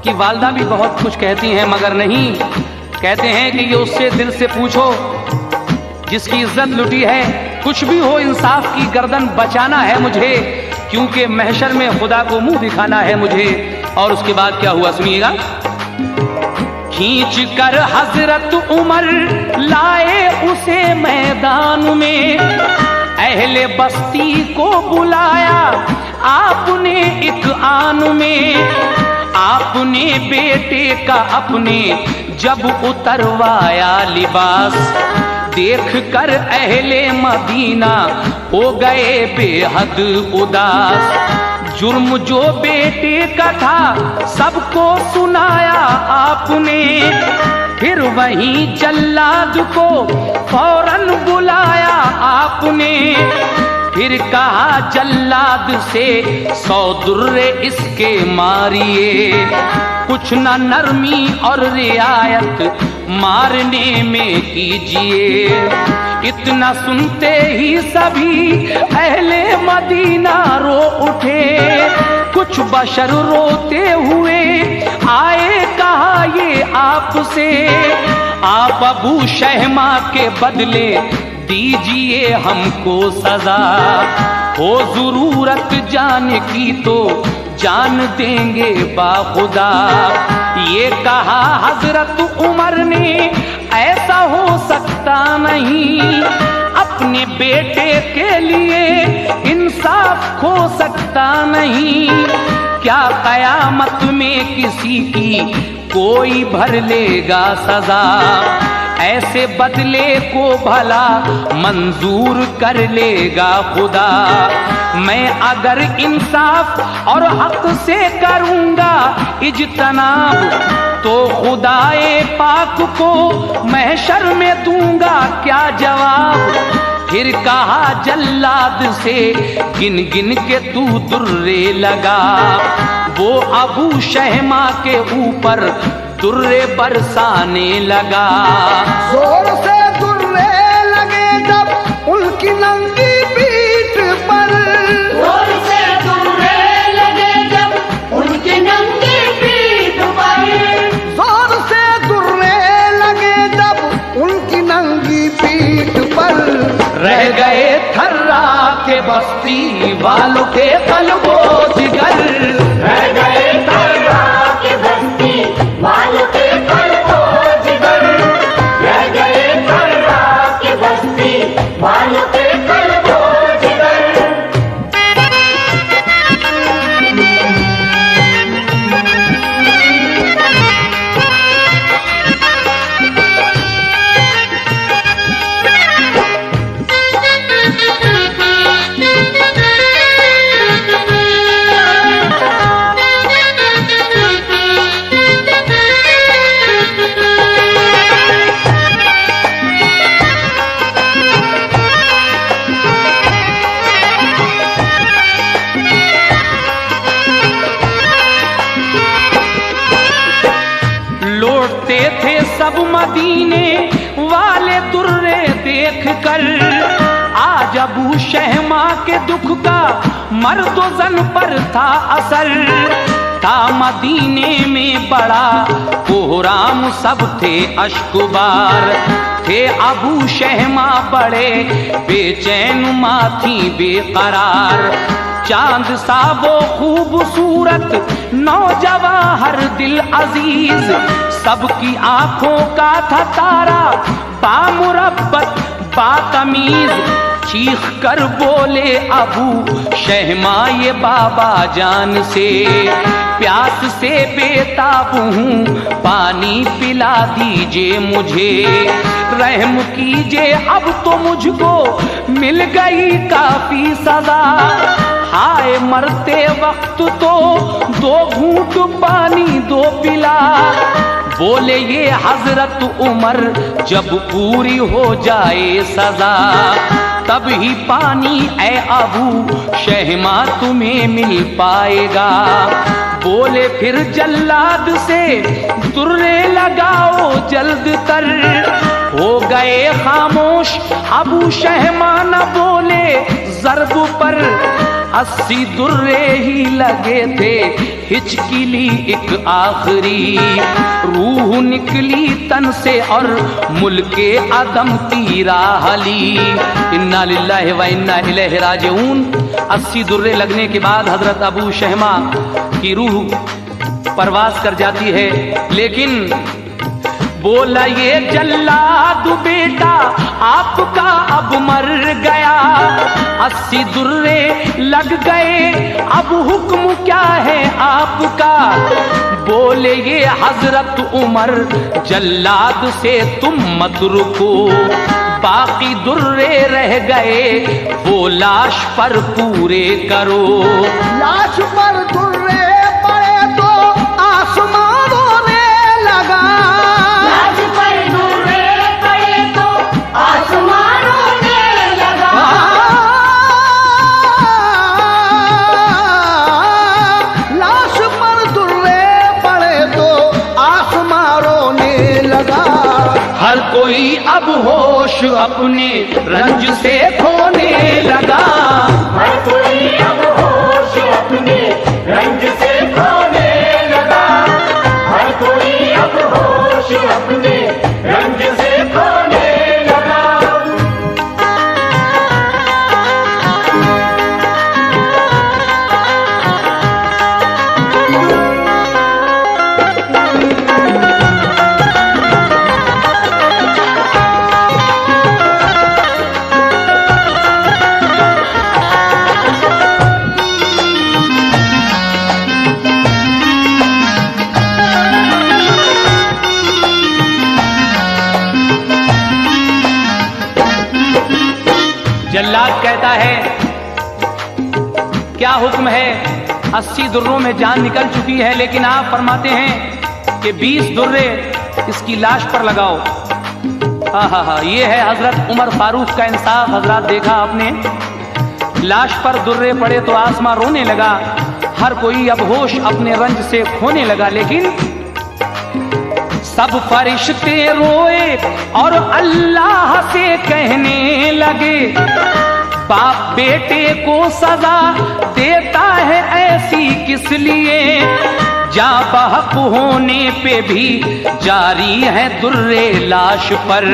की वालदा भी बहुत कुछ कहती हैं मगर नहीं। कहते हैं कि ये उससे दिल से पूछो जिसकी इज्जत लुटी है कुछ भी हो इंसाफ की गर्दन बचाना है मुझे, क्योंकि महशर में खुदा को मुंह दिखाना है मुझे। और उसके बाद क्या हुआ सुनिएगा। खींच कर हजरत उमर लाए उसे मैदान में, अहले बस्ती को बुलाया आपने एक आन में, आपने बेटे का अपने जब उतरवाया लिबास, देख कर अहले मदीना हो गए बेहद उदास। जुर्म जो बेटे का था सबको सुनाया आपने, फिर वहीं जल्लाद को फौरन बुलाया आपने, फिर कहा जल्लाद से 100 दुर्रे इसके मारिए, कुछ न नरमी और रियायत मारने में कीजिए। इतना सुनते ही सभी अहले मदीना रो उठे, कुछ बशर रोते हुए आए कहा ये आपसे, आप अबू शहमा के बदले दीजिए हमको सजा, हो जरूरत जान की तो जान देंगे बाखुदा। ये कहा हजरत उमर ने ऐसा हो सकता नहीं, अपने बेटे के लिए इंसाफ खो सकता नहीं, क्या कयामत में किसी की कोई भर लेगा सजा, ऐसे बदले को भला मंजूर कर लेगा खुदा। मैं अगर इंसाफ और हक से करूंगा इज्तनाब, तो खुदाए पाक को महशर में दूंगा क्या जवाब। फिर कहा जल्लाद से गिन गिन के तू दुर्रे लगा, वो अबू शहमा के ऊपर दुर्रे बरसाने लगा। जोर से दुर्रे लगे जब उनकी नंगी पीठ पर, जोर से दुर्रे लगे जब उनकी नंगी पीठ पर, जोर से दुर्रे लगे जब उनकी नंगी पीठ पर, रह गए थर्रा के बस्ती वालों के कल्बो जिगर, रह गए थर्रा के बस्ती वालों के कल्बो जिगर, रह गए थर्रा के बस्ती वालों के कल्बो जिगर। लौटते थे सब मदीने वाले दुर्रे देख कर, आज अबू शहमा के दुख का मर्द जन पर था असर, था मदीने में बड़ा कोहराम, सब थे अश्कुबार, थे अबू शहमा बड़े बेचैन, माथी बेकरार, चांद सा वो खूबसूरत नौजवान हर दिल अजीज, सबकी आंखों का था तारा बामुरब्बत बातमीज, चीख कर बोले अबू शहमा ये बाबा जान से, प्यास से बेताब हूँ पानी पिला दीजिए मुझे, रहम कीजिए अब तो मुझको मिल गई काफी सजा, हाय मरते वक्त तो 2 घूंट पानी दो पिला। बोले ये हजरत उमर जब पूरी हो जाए सजा, तब ही पानी ए अबू शहमा तुम्हें मिल पाएगा। बोले फिर जल्लाद से दुर्रे लगाओ जल्द तर, हो गए खामोश अबू शहमा न बोले ज़र्ब पर 80 दुर्रे ही लगे थे, हिचकिली एक आखिरी, रूह निकली तन से और मुल्के अदम की राहली। इन्ना लिल्लाहि व इन्ना इलैहि राजिऊन। 80 दुर्रे लगने के बाद हजरत अबू शहमा की रूह परवास कर जाती है, लेकिन बोला ये जल्लाद बेटा आपका अब मर गया, 80 दुर्रे लग गए, अब हुक्म क्या है आपका। बोले ये हजरत उमर जल्लाद से तुम मत रुको, बाकी दुर्रे रह गए वो लाश पर पूरे करो। लाश पर दुर्रे पड़े तो आसमान रोने लगा, लाश पर दुर्रे पड़े तो आसमान रोने लगा, लाश पर दुर्रे पड़े तो आसमान रोने लगा। हर कोई अब होश अपने रंज से खोने लगा, हर कोई अब होश अपने रंज से खोने लगा, हर कोई अब होश अपने रंज से खोने लगा। जल्लाद कहता है क्या हुक्म है, 80 दुर्रों में जान निकल चुकी है, लेकिन आप फरमाते हैं कि 20 दुर्रे इसकी लाश पर लगाओ। हा, ये है हजरत उमर फारूक का इंसाफ। हजरत देखा आपने, लाश पर दुर्रे पड़े तो आसमां रोने लगा, हर कोई अब होश अपने रंज से खोने लगा, लेकिन सब फरिश्ते रोए और अल्लाह से कहने लगे, बाप बेटे को सजा देता है ऐसी किस लिए, जा बहक होने पे भी जारी है दुर्रे लाश पर।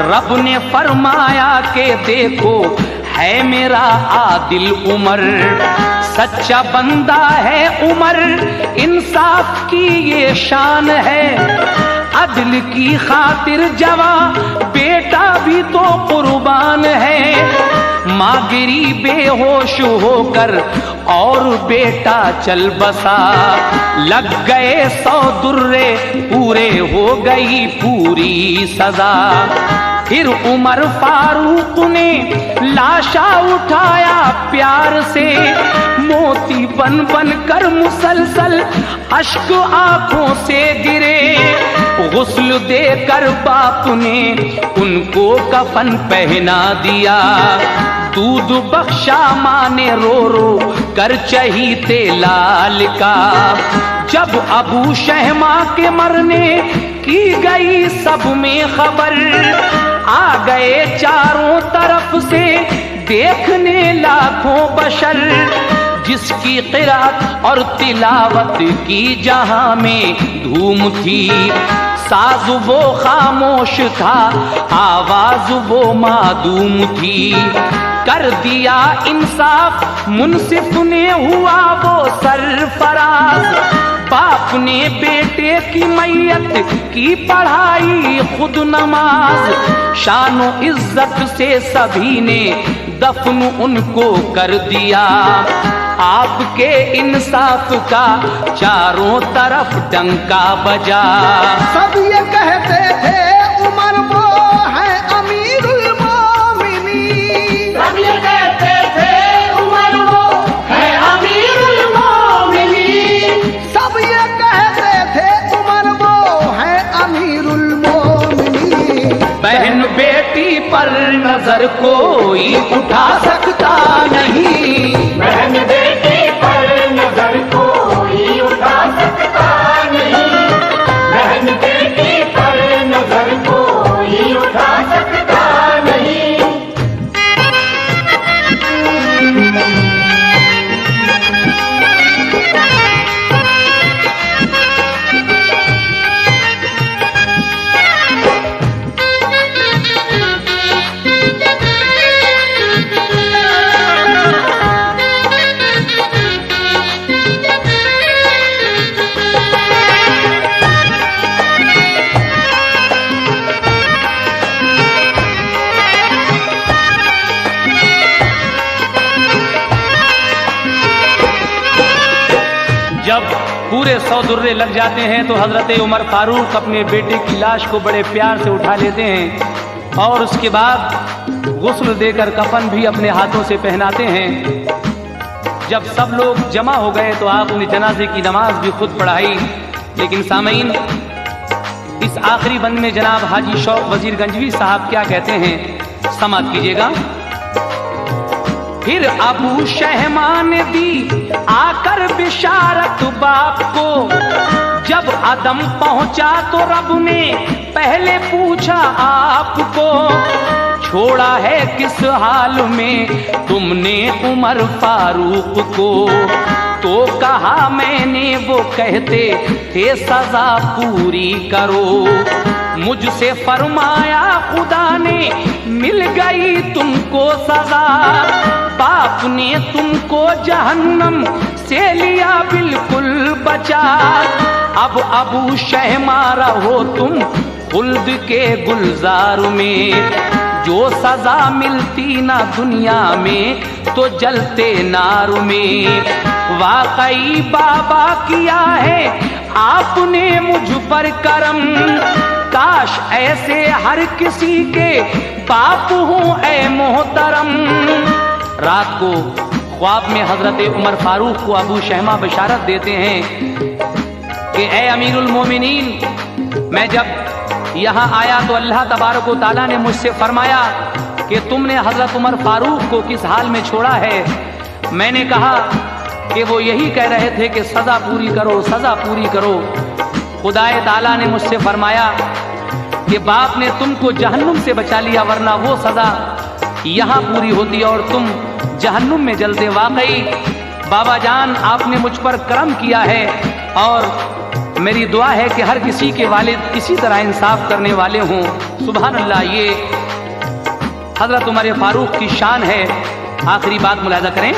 रब ने फरमाया के देखो है मेरा आदिल उमर, सच्चा बंदा है उमर, इंसाफ की ये शान है, अदल की खातिर जवा बेटा भी तो कुर्बान है। माँ गिरी बेहोश होकर और बेटा चल बसा, लग गए 100 दुर्रे पूरे हो गई पूरी सजा। फिर उमर फारूक ने लाशा उठाया प्यार से, मोती बन बन कर मुसलसल अश्क आंखों से गिरे, गुस्ल देकर बाप ने उनको कफन पहना दिया, दूध बख्शा माँ ने रो रो कर चहीते लाल का। जब अबू शहमा के मरने की गई सब में खबर, आ गए चारों तरफ से देखने लाखों बशर, जिसकी क़िरात और तिलावत की जहां में धूम थी, साज वो खामोश था आवाज वो मादूम थी। कर दिया इंसाफ मुंसिफ ने हुआ वो सरफराज, बाप ने बेटे की मैयत की पढ़ाई खुद नमाज, शानो इज्जत से सभी ने दफन उनको कर दिया, आपके इंसाफ का चारों तरफ डंका बजा। सब ये कहते थे उमर वो है अमीरुल मोमिनीन, सब ये कहते थे उमर वो है अमीरुल मोमिनीन, सब ये कहते थे उमर वो है अमीरुल मोमिनीन। बहन बेटी पर नजर कोई उठा सकता नहीं, बहन बेटी पर नजर कोई उठा सकता नहीं, बहन बेटी पर नजर कोई उठा सकता नहीं। पूरे 100 दुर्रे लग जाते हैं तो हजरत उमर फारूक अपने बेटे की लाश को बड़े प्यार से उठा लेते हैं और उसके बाद गुस्ल देकर कफन भी अपने हाथों से पहनाते हैं। जब सब लोग जमा हो गए तो आपने जनाजे की नमाज भी खुद पढ़ाई। लेकिन सामईन, इस आखिरी बंद में जनाब हाजी शौक वजीर गंजवी साहब क्या कहते हैं, समात कीजिएगा। फिर अबू शहमा ने दी आकर बिशारत बाप को, जब आदम पहुंचा तो रब ने पहले पूछा आपको, छोड़ा है किस हाल में तुमने उमर फारूक को। तो कहा मैंने वो कहते थे सजा पूरी करो, मुझसे फरमाया खुदा ने मिल गई तुमको सजा, बाप ने तुमको जहन्नम से लिया बिल्कुल बचा, अब अबू शहमा रहो तुम खुल्द के गुलजार में, जो सजा मिलती ना दुनिया में तो जलते नार में, वाकई बाबा किया है आपने मुझ पर करम, काश ऐसे हर किसी के बाप हूँ ऐ मोहतरम। रात को ख्वाब में हजरत उमर फारूक को अबू शहमा बशारत देते हैं कि ए अमीरुल मोमिनीन, मैं जब यहाँ आया तो अल्लाह तबारक व तआला ने मुझसे फरमाया कि तुमने हजरत उमर फारूक को किस हाल में छोड़ा है। मैंने कहा कि वो यही कह रहे थे कि सजा पूरी करो, सजा पूरी करो। खुदाए ताला ने मुझसे फरमाया कि बाप ने तुमको जहन्नुम से बचा लिया, वरना वो सजा यहाँ पूरी होती और तुम जहन्नुम में जलते। वाकई बाबा जान आपने मुझ पर करम किया है और मेरी दुआ है कि हर किसी के वालिद इसी तरह इंसाफ करने वाले हों। सुभान अल्लाह, ये हजरत उमर फारूक की शान है। आखिरी बात मुलाजा करें,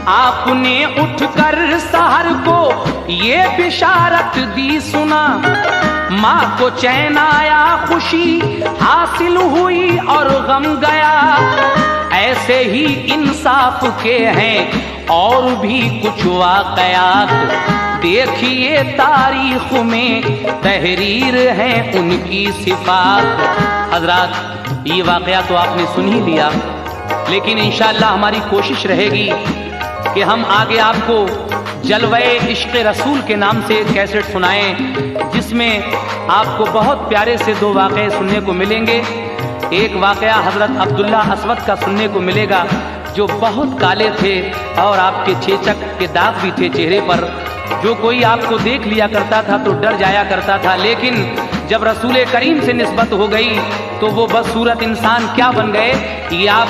आपने उठकर सहर को ये बिशारत दी सुना, माँ को चैन आया खुशी हासिल हुई और गम गया, ऐसे ही इंसाफ के हैं और भी कुछ वाकयात, देखिए तारीख में तहरीर है उनकी सिफात। हजरात, ये वाकया तो आपने सुन ही लिया, लेकिन इंशाअल्लाह हमारी कोशिश रहेगी कि हम आगे आपको जलवे इश्क़ रसूल के नाम से एक कैसेट सुनाएं, जिसमें आपको बहुत प्यारे से 2 वाक़े सुनने को मिलेंगे। एक वाक़या हज़रत अब्दुल्ला असवद का सुनने को मिलेगा, जो बहुत काले थे और आपके चेचक के दाग भी थे चेहरे पर, जो कोई आपको देख लिया करता था तो डर जाया करता था, लेकिन जब रसूल करीम से निस्बत हो गई तो वो बदसूरत इंसान क्या बन गए। ये आप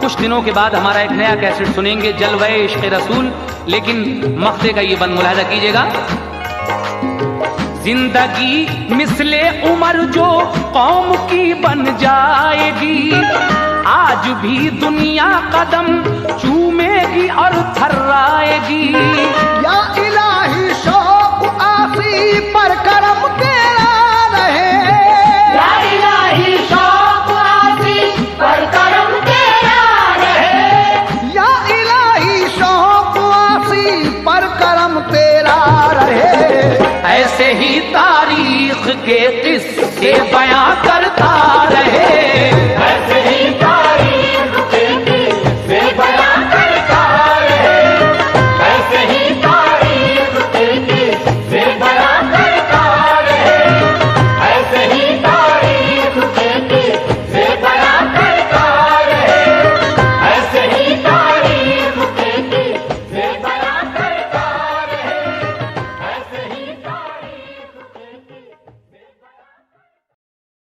कुछ दिनों के बाद हमारा एक नया कैसेट सुनेंगे, जलवे इश्क़ रसूल, लेकिन मक्ते का ये बंद मुलाहिजा कीजिएगा। जिंदगी मिसले उमर जो कौम की बन जाएगी, आज भी दुनिया कदम चूमेगी और थर्राएगी। या इलाही शौक आसी पर करम तेरा रहे, या इलाही शौक आसी पर करम तेरा रहे, या इलाही शौक आसी पर करम तेरा रहे। ऐसे ही तारीख के किस्से बयां करता